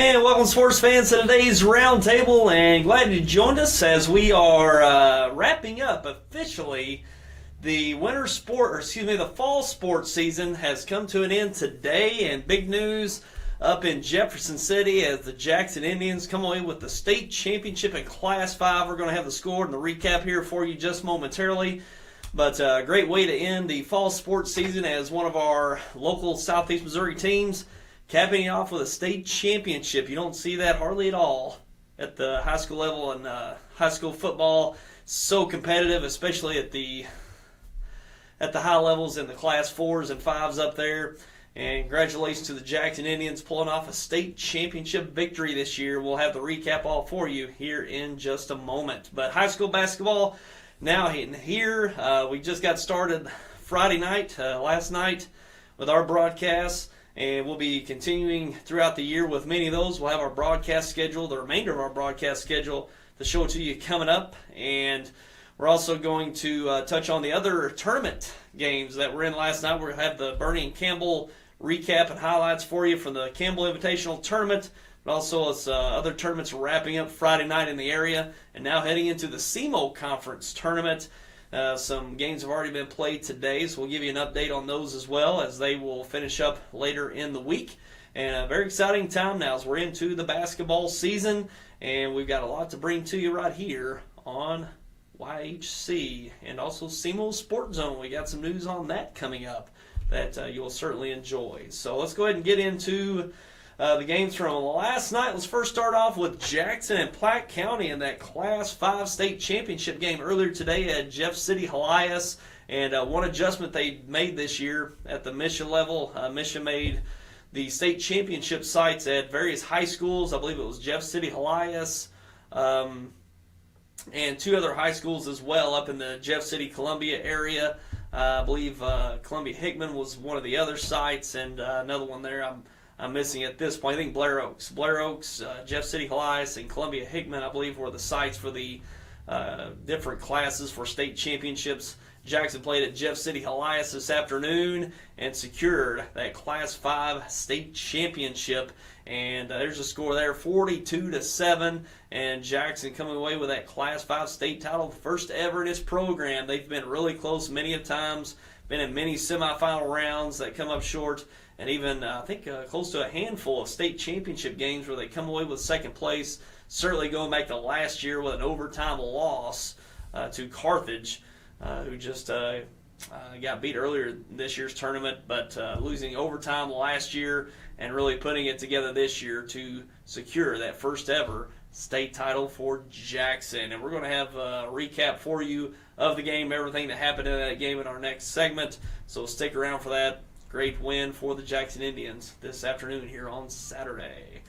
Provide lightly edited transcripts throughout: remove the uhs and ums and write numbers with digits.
And welcome, sports fans, to today's roundtable, and glad you joined us as we are wrapping up officially the the fall sports season has come to an end today, and big news up in Jefferson City as the Jackson Indians come away with the state championship in Class 5. We're going to have the score and the recap here for you just momentarily. But a great way to end the fall sports season as one of our local Southeast Missouri teams capping it off with a state championship. You don't see that hardly at all at the high school level, and high school football so competitive, especially at the high levels in the Class 4s and 5s up there. And congratulations to the Jackson Indians pulling off a state championship victory this year. We'll have the recap all for you here in just a moment. But high school basketball now here. We just got started Friday night, last night, with our broadcasts. And we'll be continuing throughout the year with many of those. We'll have our broadcast schedule, the remainder of our broadcast schedule, to show it to you coming up. And we're also going to touch on the other tournament games that were in last night. We'll have the Bernie and Campbell recap and highlights for you from the Campbell Invitational Tournament. But also as other tournaments wrapping up Friday night in the area. And now heading into the SEMO Conference Tournament. Some games have already been played today, so we'll give you an update on those as well as they will finish up later in the week. And a very exciting time now as we're into the basketball season, and we've got a lot to bring to you right here on YHC and also SEMO Sport Zone. We got some news on that coming up that you'll certainly enjoy. So let's go ahead and get into the games from last night. Let's first start off with Jackson and Platte County in that Class 5 state championship game earlier today at Jeff City Helias. And one adjustment they made this year at the mission level, Mission made the state championship sites at various high schools. I believe it was Jeff City Helias and two other high schools as well up in the Jeff City Columbia area. I believe Columbia Hickman was one of the other sites, and another one there I'm missing at this point. I think Blair Oaks, Jeff City Helias, and Columbia Hickman, I believe, were the sites for the different classes for state championships. Jackson played at Jeff City Helias this afternoon and secured that Class 5 state championship. And there's a score there, 42-7. And Jackson coming away with that Class 5 state title, first ever in its program. They've been really close many of times, been in many semifinal rounds that come up short. And even, I think, close to a handful of state championship games where they come away with second place. Certainly going back to last year with an overtime loss to Carthage, who just got beat earlier this year's tournament, but losing overtime last year and really putting it together this year to secure that first ever state title for Jackson. And we're going to have a recap for you of the game, everything that happened in that game in our next segment. So stick around for that. Great win for the Jackson Indians this afternoon here on Saturday.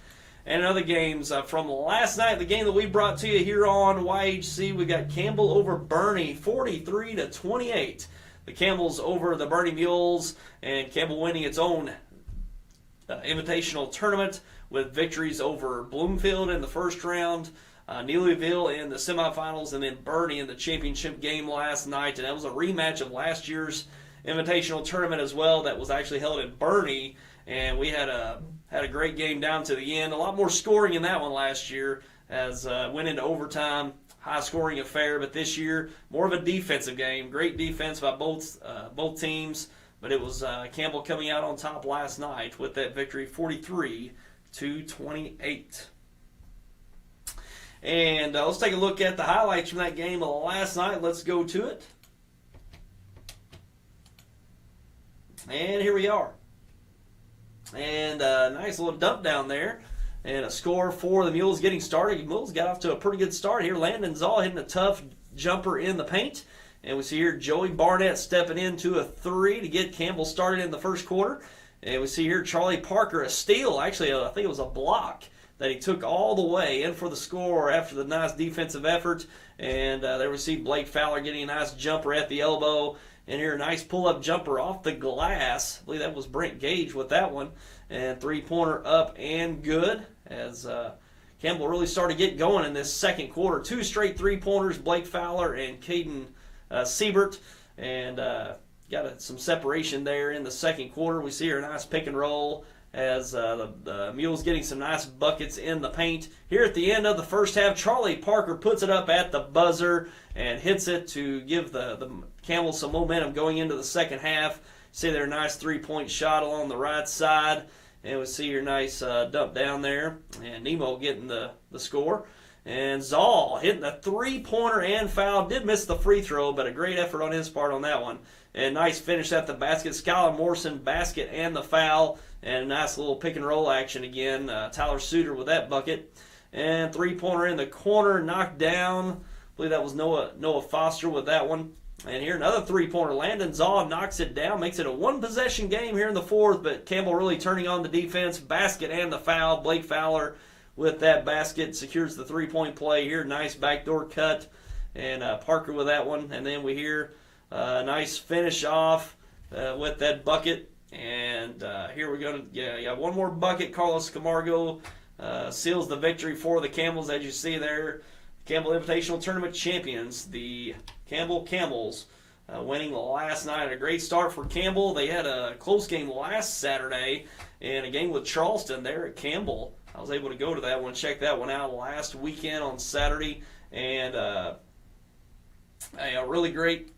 And other games from last night, the game that we brought to you here on YHC, we got Campbell over Bernie, 43-28. The Campbells over the Bernie Mules, and Campbell winning its own invitational tournament with victories over Bloomfield in the first round, Neelyville in the semifinals, and then Bernie in the championship game last night. And that was a rematch of last year's invitational tournament as well that was actually held in Bernie, and we had a great game down to the end. A lot more scoring in that one last year as went into overtime, high scoring affair, but this year more of a defensive game. Great defense by both teams, but it was Campbell coming out on top last night with that victory, 43-28. And let's take a look at the highlights from that game last night. Let's go to it. And here we are. And a nice little dump down there. And a score for the Mules getting started. The Mules got off to a pretty good start here. Landon Zoll hitting a tough jumper in the paint. And we see here Joey Barnett stepping into a three to get Campbell started in the first quarter. And we see here Charlie Parker, a steal. Actually, I think it was a block that he took all the way in for the score after the nice defensive effort. And there we see Blake Fowler getting a nice jumper at the elbow. And here a nice pull-up jumper off the glass. I believe that was Brent Gage with that one. And three-pointer up and good as Campbell really started to get going in this second quarter. Two straight three-pointers, Blake Fowler and Caden Siebert. And got some separation there in the second quarter. We see here a nice pick and roll as the Mules getting some nice buckets in the paint. Here at the end of the first half, Charlie Parker puts it up at the buzzer and hits it to give the Camels some momentum going into the second half. See their nice three-point shot along the right side, and we see your nice dump down there, and Nemo getting the score. And Zoll hitting the three-pointer and foul. Did miss the free throw, but a great effort on his part on that one. And nice finish at the basket. Skylar Morrison, basket and the foul. And a nice little pick-and-roll action again. Tyler Suter with that bucket. And three-pointer in the corner, knocked down. I believe that was Noah Foster with that one. And here another three-pointer. Landon Zoll knocks it down. Makes it a one-possession game here in the fourth. But Campbell really turning on the defense. Basket and the foul. Blake Fowler with that basket secures the three-point play here. Nice backdoor cut. And Parker with that one. And then we hear a nice finish off with that bucket. And here we're going to one more bucket. Carlos Camargo seals the victory for the Camels, as you see there. Campbell Invitational Tournament champions, the Campbell Camels, winning last night. A great start for Campbell. They had a close game last Saturday and a game with Charleston there at Campbell. I was able to go to that one, check that one out last weekend on Saturday, and a really great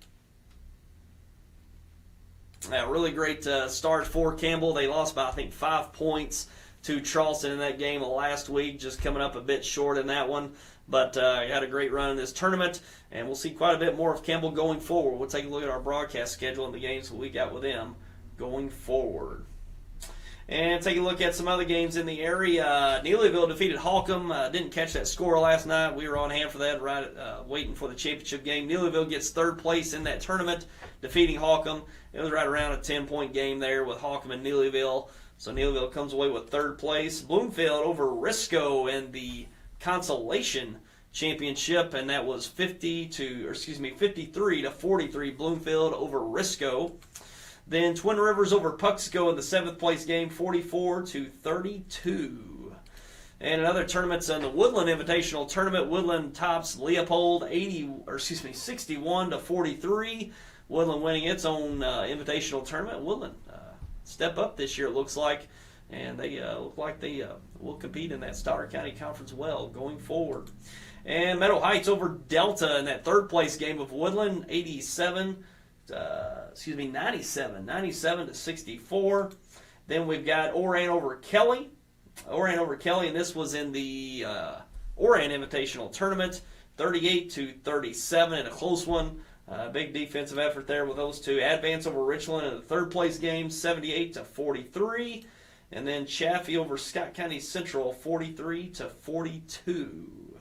start for Campbell. They lost by, I think, 5 points to Charleston in that game last week, just coming up a bit short in that one. But had a great run in this tournament, and we'll see quite a bit more of Campbell going forward. We'll take a look at our broadcast schedule and the games that we got with them going forward. And take a look at some other games in the area. Neelyville defeated Holcomb. Didn't catch that score last night. We were on hand for that, right, waiting for the championship game. Neelyville gets third place in that tournament, defeating Holcomb. It was right around a 10-point game there with Holcomb and Neelyville. So Neelyville comes away with third place. Bloomfield over Risco in the consolation championship, and that was 53 to 43. Bloomfield over Risco. Then Twin Rivers over Puxco in the 7th place game, 44 to 32. And another tournament's in the Woodland Invitational Tournament. Woodland tops Leopold 61 to 43. Woodland winning its own invitational tournament. Woodland step up this year, it looks like, and they look like they will compete in that Stoddard County Conference well going forward. And Meadow Heights over Delta in that 3rd place game of Woodland, 97 to 64. Then we've got Oran over Kelly, and this was in the Oran Invitational Tournament, 38 to 37 in a close one. Big defensive effort there with those two. Advance over Richland in the 3rd place game, 78 to 43. And then Chaffee over Scott County Central, 43 to 42.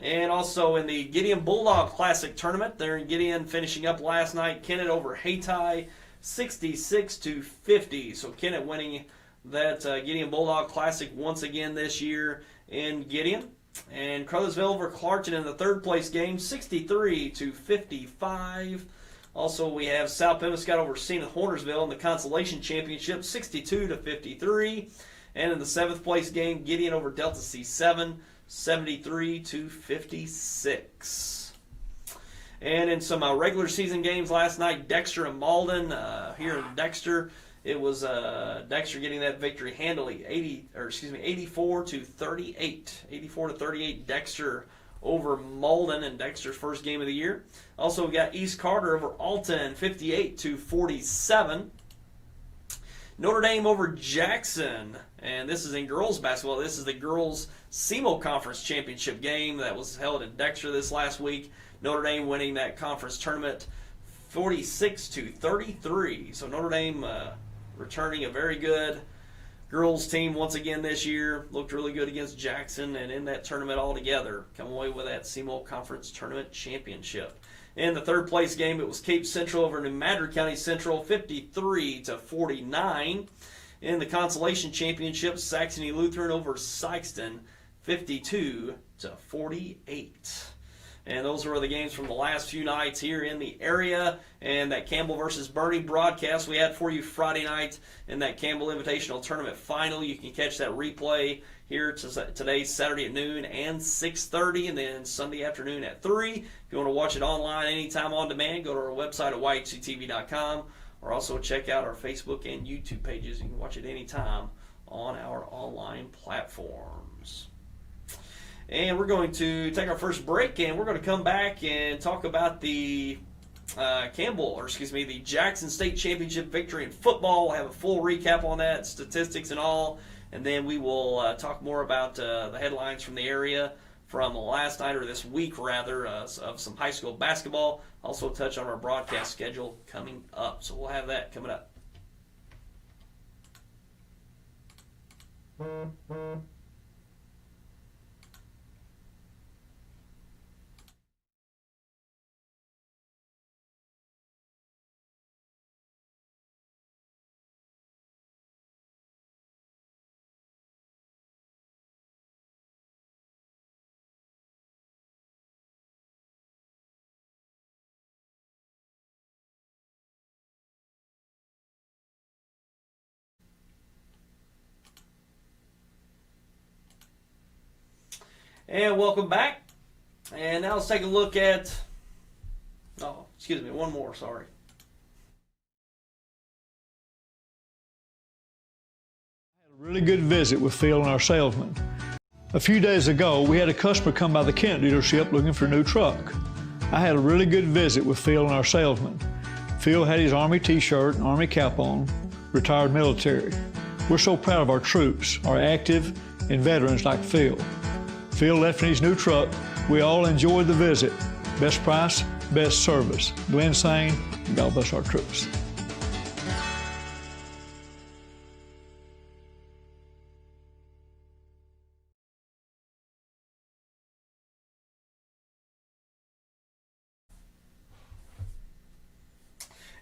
And also in the Gideon Bulldog Classic Tournament, they're in Gideon finishing up last night. Kennett over Hayti, 66 to 50. So Kennett winning that Gideon Bulldog Classic once again this year in Gideon. And Crothersville over Clarkton in the 3rd place game, 63 to 55. Also, we have South Pemiscot over Zenith Hornersville in the Consolation Championship, 62 to 53. And in the 7th place game, Gideon over Delta C7, 73 to 56. And in some regular season games last night, Dexter and Malden. Here in Dexter, it was Dexter getting that victory handily, 84 to 38. 84 to 38, Dexter over Malden in Dexter's first game of the year. Also, we got East Carter over Alton, 58 to 47. Notre Dame over Jackson, and this is in girls basketball. This is the girls SEMO Conference Championship game that was held in Dexter this last week. Notre Dame winning that conference tournament 46 to 33. So Notre Dame returning a very good girls team once again this year. Looked really good against Jackson, and in that tournament altogether, come away with that SEMO Conference Tournament Championship. In the 3rd place game, it was Cape Central over New Madrid County Central, 53 to 49. In the Consolation Championship, Saxony Lutheran over Sykeston, 52 to 48. And those were the games from the last few nights here in the area. And that Campbell versus Bernie broadcast we had for you Friday night in that Campbell Invitational Tournament final. You can catch that replay here today, Saturday at noon and 6:30, and then Sunday afternoon at 3. If you want to watch it online anytime on demand, go to our website at yhctv.com or also check out our Facebook and YouTube pages. You can watch it anytime on our online platforms. And we're going to take our first break, and we're going to come back and talk about the the Jackson State Championship victory in football. We'll have a full recap on that, statistics and all, and then we will talk more about the headlines from the area from last night, or this week rather, of some high school basketball. Also touch on our broadcast schedule coming up. So we'll have that coming up. And welcome back. And now let's take a look at, one more, sorry. I had a really good visit with Phil and our salesman. A few days ago, we had a customer come by the Kent dealership looking for a new truck. I had a really good visit with Phil and our salesman. Phil had his Army t-shirt and Army cap on, retired military. We're so proud of our troops, our active and veterans like Phil. Phil left in his new truck. We all enjoyed the visit. Best price, best service. Glenn Sane, God bless our troops.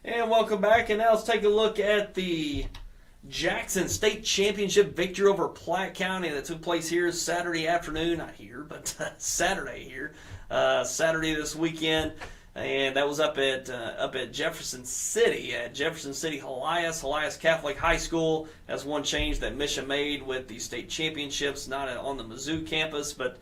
And welcome back. And now let's take a look at the Jackson State Championship victory over Platte County that took place here Saturday afternoon. Not here, but Saturday here. Saturday this weekend. And that was up at Jefferson City, at Jefferson City Helias Catholic High School. That's one change that Misha made with the state championships, not on the Mizzou campus, but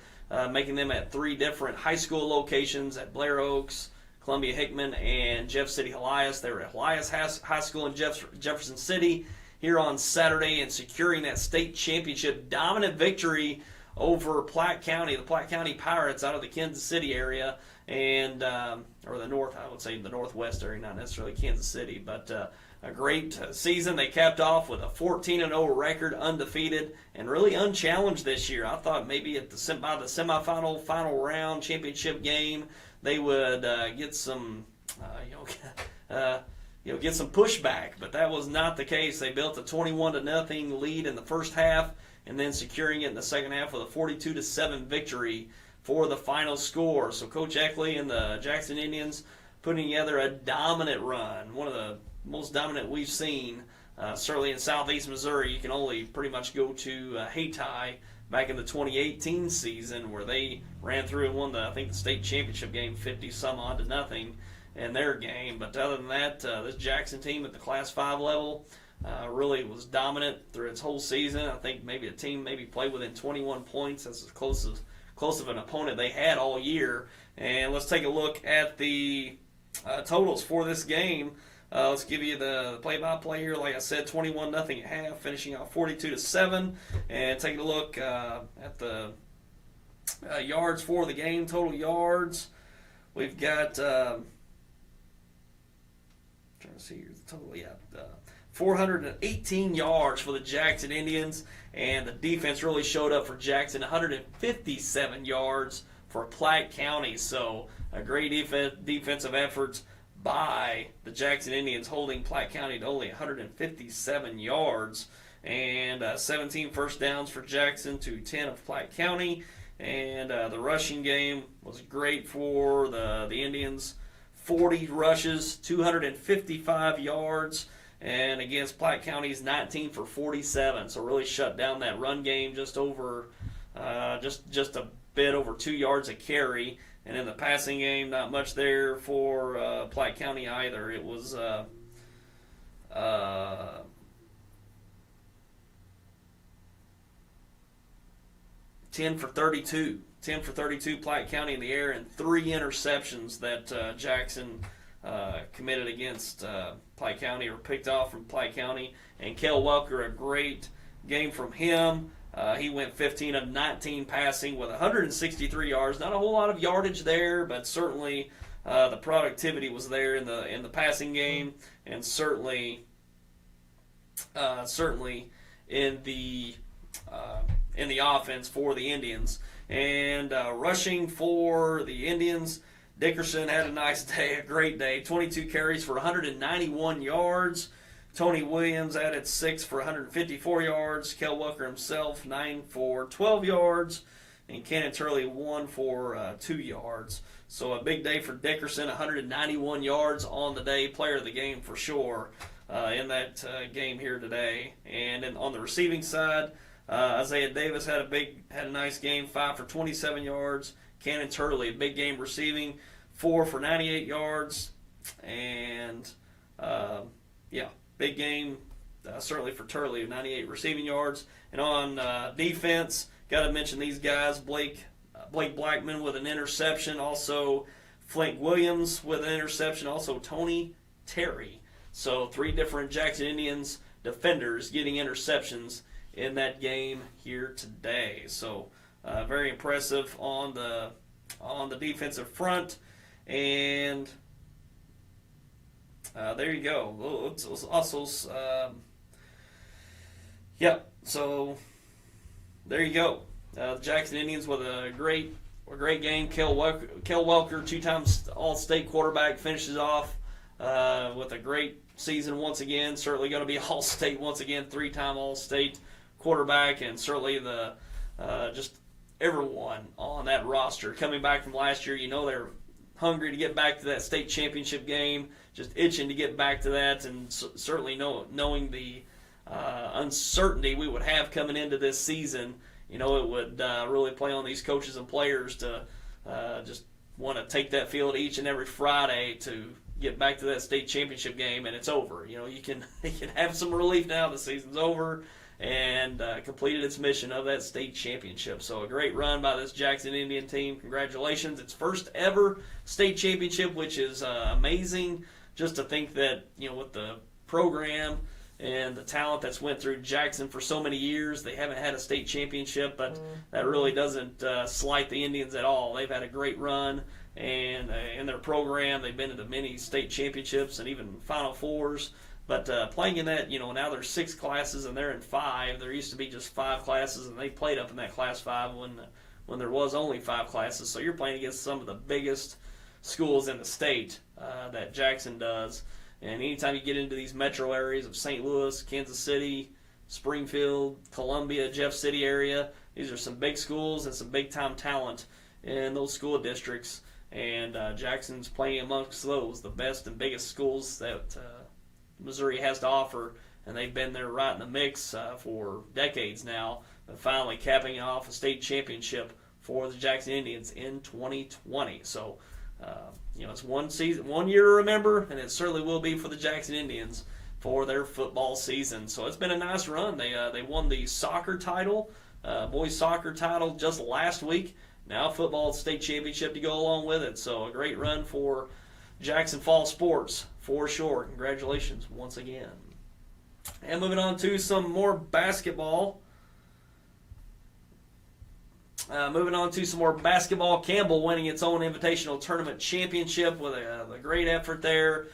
making them at 3 different high school locations at Blair Oaks, Columbia Hickman, and Jeff City Helias. They were at Helias High School in Jefferson City here on Saturday, and securing that state championship dominant victory over Platte County, the Platte County Pirates out of the Kansas City area, and or the north, I would say the northwest area, not necessarily Kansas City, but a great season. They capped off with a 14-0 record, undefeated, and really unchallenged this year. I thought maybe by the semifinal, final round championship game, they would get some, get some pushback, but that was not the case. They built a 21-0 lead in the first half, and then securing it in the second half with a 42-7 victory for the final score. So Coach Eckley and the Jackson Indians putting together a dominant run, one of the most dominant we've seen, certainly in southeast Missouri. You can only pretty much go to Hayti back in the 2018 season, where they ran through and won the state championship game 50-some-odd to nothing in their game. But other than that, this Jackson team at the Class 5 level really was dominant through its whole season. I think maybe a team played within 21 points. That's as close of an opponent they had all year. And let's take a look at the totals for this game. Let's give you the play-by-play here. Like I said, 21-0 at half, finishing out 42-7. And taking a look at the yards for the game, total yards. We've got, trying to see here, the total, 418 yards for the Jackson Indians. And the defense really showed up for Jackson, 157 yards for Platte County. So a great defensive effort by the Jackson Indians, holding Platte County to only 157 yards, and 17 first downs for Jackson to 10 of Platte County. And the rushing game was great for the Indians, 40 rushes, 255 yards, and against Platte County's 19 for 47. So really shut down that run game, just a bit over 2 yards a carry. And in the passing game, not much there for Platte County either. It was 10 for 32. 10 for 32 Platte County in the air, and 3 interceptions that Jackson committed against Platte County, or picked off from Platte County. And Cale Welker, a great game from him. He went 15 of 19 passing with 163 yards. Not a whole lot of yardage there, but certainly the productivity was there in the passing game, and certainly in the offense for the Indians. And rushing for the Indians, Dickerson had a nice day, a great day. 22 carries for 191 yards. Tony Williams added 6 for 154 yards. Cale Welker himself, 9 for 12 yards. And Cannon Turley, 1 for 2 yards. So a big day for Dickerson, 191 yards on the day. Player of the game for sure in that game here today. And then on the receiving side, Isaiah Davis had a nice game, 5 for 27 yards. Cannon Turley, a big game receiving, 4 for 98 yards. And big game certainly for Turley, 98 receiving yards. And on defense, got to mention these guys: Blake Blackman with an interception, also Flink Williams with an interception, also Tony Terry. So 3 different Jackson Indians defenders getting interceptions in that game here today. So very impressive on the defensive front. And there you go. It's also, so there you go. The Jackson Indians with a great game. Cale Welker, 2 times All-State quarterback, finishes off with a great season once again. Certainly going to be All-State once again, 3-time All-State quarterback, and certainly the just everyone on that roster coming back from last year. They're hungry to get back to that state championship game, just itching to get back to that, and certainly knowing the uncertainty we would have coming into this season. It would really play on these coaches and players to just want to take that field each and every Friday to get back to that state championship game, and it's over. You can have some relief now. The season's over, and completed its mission of that state championship. So a great run by this Jackson Indian team. Congratulations. Its first ever state championship, which is amazing. Just to think that, with the program and the talent that's went through Jackson for so many years, they haven't had a state championship, but that really doesn't slight the Indians at all. They've had a great run, and in their program, they've been to many state championships and even Final Fours. But playing in that, now there's 6 classes and they're in 5. There used to be just 5 classes, and they played up in that Class 5 when there was only 5 classes. So you're playing against some of the biggest schools in the state that Jackson does. And anytime you get into these metro areas of St. Louis, Kansas City, Springfield, Columbia, Jeff City area, these are some big schools and some big-time talent in those school districts. And Jackson's playing amongst those, the best and biggest schools that Missouri has to offer, and they've been there right in the mix for decades now, but finally capping off a state championship for the Jackson Indians in 2020. So, it's one year to remember, and it certainly will be for the Jackson Indians for their football season. So it's been a nice run. They won the soccer title, boys soccer title, just last week. Now football state championship to go along with it. So a great run for Jackson Fall Sports for sure. Congratulations once again. And moving on to some more basketball. Campbell winning its own Invitational Tournament championship with a great effort there.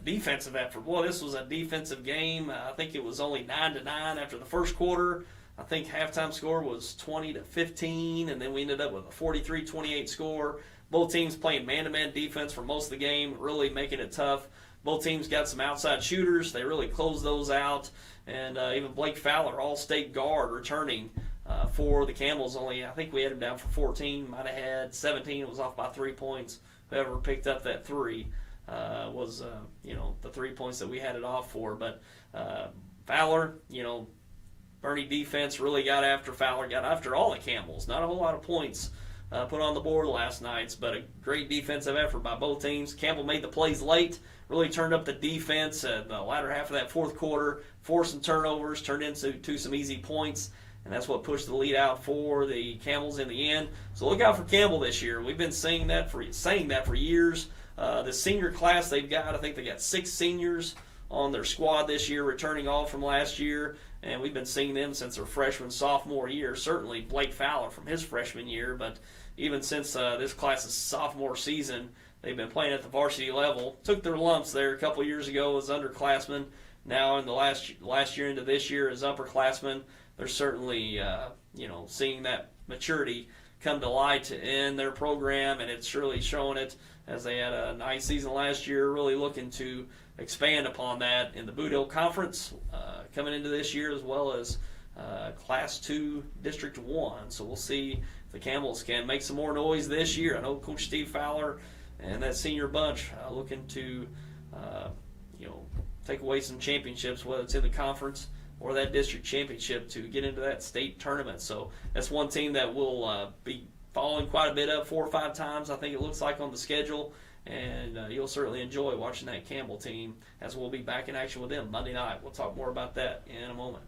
Defensive effort. Boy, this was a defensive game. I think it was only 9-9 after the first quarter. I think halftime score was 20-15, and then we ended up with a 43-28 score. Both teams playing man-to-man defense for most of the game, really making it tough. Both teams got some outside shooters. They really closed those out. And even Blake Fowler, all-state guard, returning for the Camels. I think we had him down for 14, might have had 17. It was off by 3 points. Whoever picked up that 3 was, the 3 points that we had it off for. But Fowler, Bernie defense really got after Fowler, got after all the Camels. Not a whole lot of points put on the board last night, but a great defensive effort by both teams. Campbell made the plays late, really turned up the defense at the latter half of that fourth quarter, forced some turnovers, turned into some easy points, and that's what pushed the lead out for the Camels in the end. So look out for Campbell this year. We've been saying that for years. The senior class they've got, I think they got 6 seniors on their squad this year, returning all from last year, and we've been seeing them since their freshman, sophomore year. Certainly Blake Fowler from his freshman year, but even since this class's sophomore season, they've been playing at the varsity level. Took their lumps there a couple years ago as underclassmen. Now in the last year into this year as upperclassmen, they're certainly seeing that maturity come to light in their program, and it's really showing it as they had a nice season last year, really looking to expand upon that in the Boot Hill Conference coming into this year, as well as Class 2 District 1. So we'll see if the Campbells can make some more noise this year. I know Coach Steve Fowler and that senior bunch looking to take away some championships, whether it's in the conference or that district championship, to get into that state tournament. So that's one team that will be following quite a bit of 4 or 5 times, I think it looks like, on the schedule. And you'll certainly enjoy watching that Campbell team, as we'll be back in action with them Monday night. We'll talk more about that in a moment.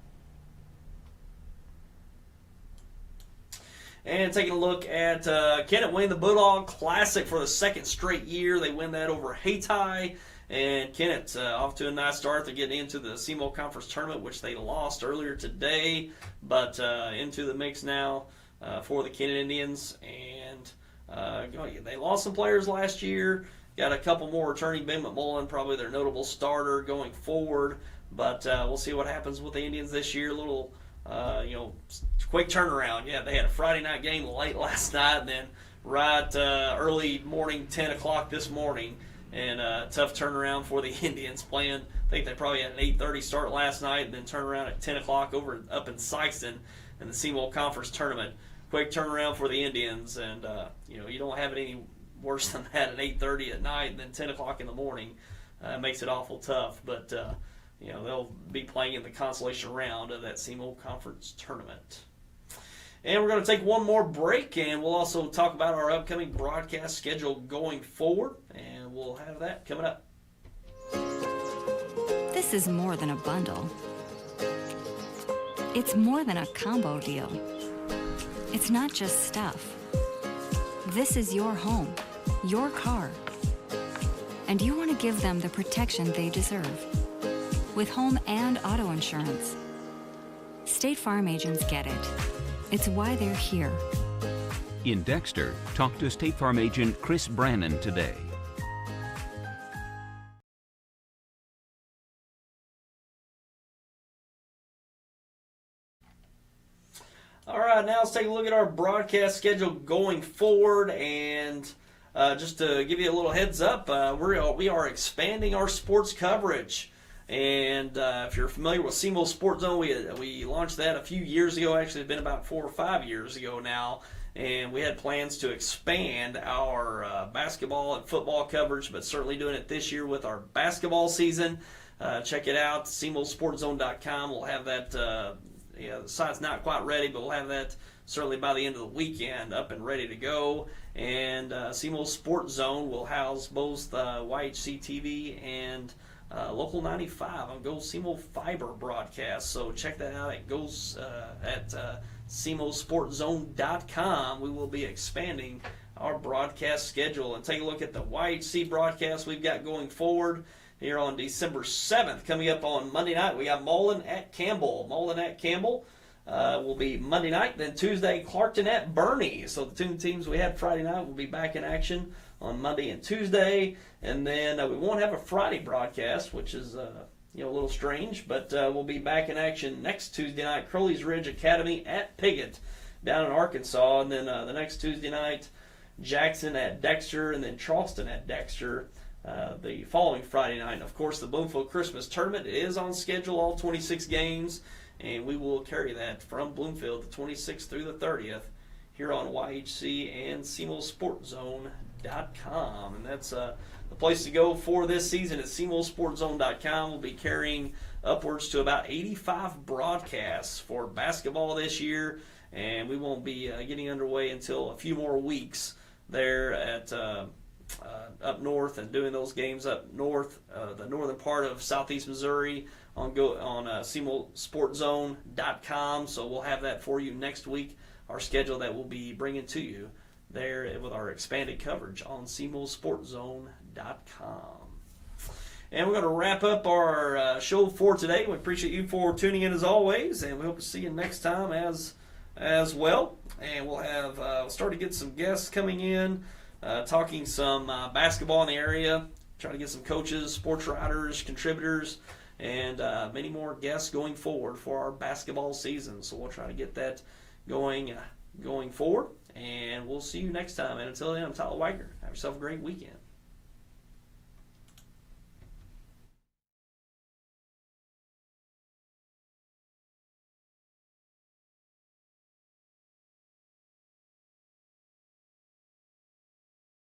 And taking a look at Kennett winning the Bulldog Classic for the 2nd straight year. They win that over Hayti. And Kennett off to a nice start. They're getting into the CMO Conference Tournament, which they lost earlier today, but into the mix now for the Kennett Indians. And they lost some players last year. Got a couple more returning. Ben McMullen, probably their notable starter going forward. But we'll see what happens with the Indians this year. A little, quick turnaround. Yeah, they had a Friday night game late last night, and then right early morning, 10 o'clock this morning. And tough turnaround for the Indians playing. I think they probably had an 8:30 start last night, and then turn around at 10 o'clock up in Sykeston in the CMO Conference Tournament. Quick turnaround for the Indians, and you don't have it any worse than that at 8:30 at night and then 10 o'clock in the morning. Makes it awful tough, but they'll be playing in the consolation round of that CMO Conference Tournament. And we're going to take one more break, and we'll also talk about our upcoming broadcast schedule going forward, and we'll have that coming up. This is more than a bundle. It's more than a combo deal. It's not just stuff. This is your home, your car, and you want to give them the protection they deserve with home and auto insurance. State Farm agents get it. It's why they're here. In Dexter, talk to State Farm agent Chris Brannon today. All right, now let's take a look at our broadcast schedule going forward. And just to give you a little heads up, we are expanding our sports coverage. And if you're familiar with CMO Sports Zone, we launched that a few years ago. Actually, it's been about 4 or 5 years ago now. And we had plans to expand our basketball and football coverage, but certainly doing it this year with our basketball season. Check it out, CMOSportZone.com. We'll have that, the site's not quite ready, but we'll have that certainly by the end of the weekend up and ready to go. And CMO Sports Zone will house both YHC TV and Local 95 on Go CMO Fiber broadcast. So check that out at CMOSportZone.com. We will be expanding our broadcast schedule and take a look at the YHC broadcast we've got going forward here on December 7th. Coming up on Monday night, we got Mullen at Campbell. Mullen at Campbell will be Monday night. Then Tuesday, Clarkton at Bernie. So the two teams we had Friday night will be back in action on Monday and Tuesday. And then we won't have a Friday broadcast, which is a little strange, but we'll be back in action next Tuesday night. Crowley's Ridge Academy at Piggott down in Arkansas. And then the next Tuesday night, Jackson at Dexter, and then Charleston at Dexter the following Friday night. And of course, the Bloomfield Christmas Tournament is on schedule, all 26 games, and we will carry that from Bloomfield the 26th through the 30th here on YHC and CMOSportZone.com. And that's the place to go for this season at CMOSportZone.com. We'll be carrying upwards to about 85 broadcasts for basketball this year, and we won't be getting underway until a few more weeks there at up north and doing those games up north, the northern part of southeast Missouri on CMOSportZone.com. So we'll have that for you next week, our schedule that we'll be bringing to you there with our expanded coverage on SemoSportZone.com. And we're going to wrap up our show for today. We appreciate you for tuning in as always, and we hope to see you next time as well. And we'll have start to get some guests coming in, talking some basketball in the area, try to get some coaches, sports writers, contributors, and many more guests going forward for our basketball season. So we'll try to get that going forward, and we'll see you next time. And until then, I'm Tyler Wagner. Have yourself a great weekend.